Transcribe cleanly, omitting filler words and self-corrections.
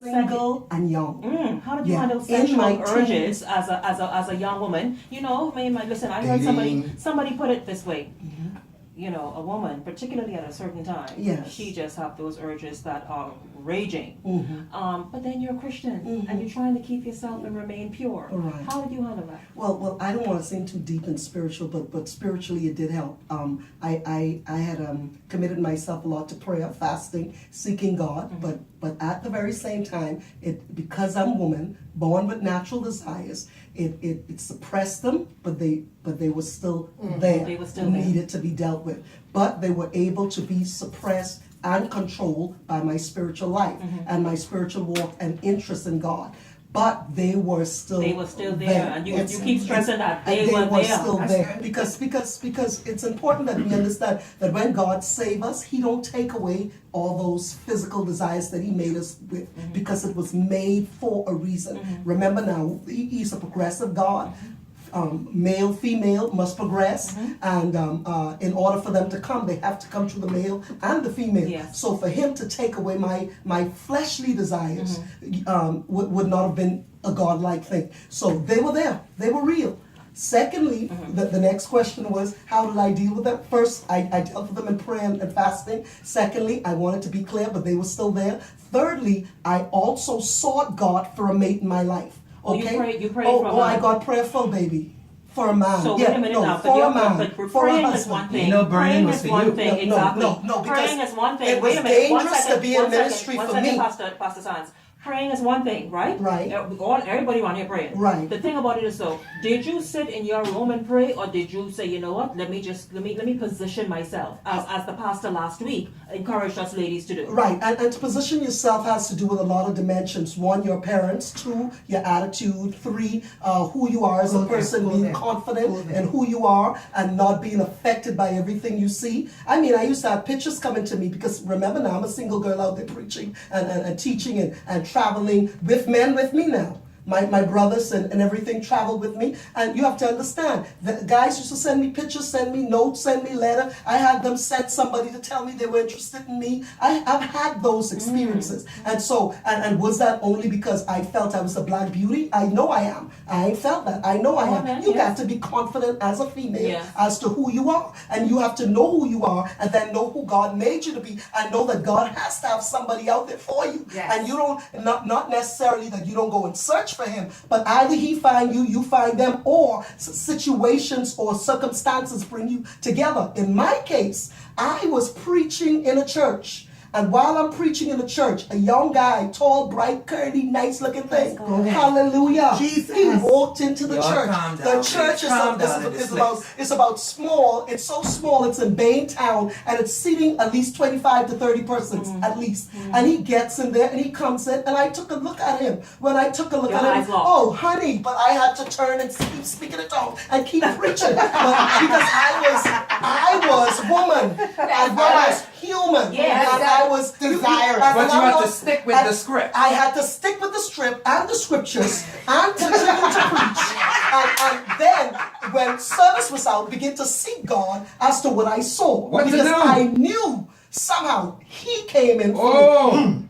single and young. How did you Yeah, handle in sexual my urges as a young woman? You know, listen, I heard somebody put it this way. You know, a woman, particularly at a certain time, Yes. she just have those urges that are raging. But then you're a Christian and you're trying to keep yourself and remain pure. Right. How did you handle that? Well, I don't want to seem too deep and spiritual, but spiritually it did help. I had committed myself a lot to prayer, fasting, seeking God, but at the very same time, because I'm a woman, born with natural desires, it suppressed them, but they were still there. They were still needed to be dealt with. But they were able to be suppressed and controlled by my spiritual life and my spiritual walk and interest in God. But they were still there. And you keep stressing that they were there. Still there. Because it's important that we understand that when God saves us, He don't take away all those physical desires that He made us with, because it was made for a reason. Remember now, He's a progressive God. Male, female must progress, and in order for them to come, they have to come through the male and the female. Yes. So for Him to take away my fleshly desires would not have been a godlike thing. So they were there, they were real. Secondly, the next question was, how did I deal with them? First, I dealt with them in prayer and fasting. Secondly, I wanted to be clear, but they were still there. Thirdly, I also sought God for a mate in my life. Okay. You prayed for a man. I got prayerful, baby. For a man. So wait a minute now. For a man. But For a praying is husband. one thing. Praying is one thing. Exactly. No, because praying is one thing. it was Wait a minute. dangerous to be in ministry for me. Pastor Sands. Praying is one thing, right? Right. Everybody around here praying. Right. The thing about it is, though, did you sit in your room and pray, or did you say, you know what, let me position myself as the pastor last week encouraged us ladies to do? Right, and to position yourself has to do with a lot of dimensions. One, your parents. Two, your attitude. Three, who you are as a person, being confident in who you are and not being affected by everything you see. I mean, I used to have pictures coming to me because remember now, I'm a single girl out there preaching and teaching and traveling with men with me now. My brothers and everything traveled with me. And you have to understand, the guys used to send me pictures, send me notes, send me letter. I had them send somebody to tell me they were interested in me. I've had those experiences. And so, and was that only because I felt I was a black beauty? I know I am. I ain't felt that. I know I am. You got to be confident as a female as to who you are. And you have to know who you are and then know who God made you to be. And know that God has to have somebody out there for you. Yes. And you don't, not necessarily that you don't go and search for Him, but either He find you, you find them, or situations or circumstances bring you together. In my case, I was preaching in a church. And while I'm preaching in the church, a young guy, tall, bright, curly, nice looking thing. Hallelujah. Jesus. He walked into the church. Calm The down, church please. Calm down in this it's about small. It's so small. It's in Bain Town, and it's seating at least 25 to 30 persons at least. And he gets in there and he comes in, and I took a look at him. When I took a look at him, oh honey, but I had to turn and keep speaking in tongues and keep preaching, because I was woman. I was human. Yes. And I was desirous. But you have to stick with the script. I had to stick with the script and the scriptures and continue to preach. And then, when service was out, begin to seek God as to what I saw. What to because do? I knew somehow He came in for me.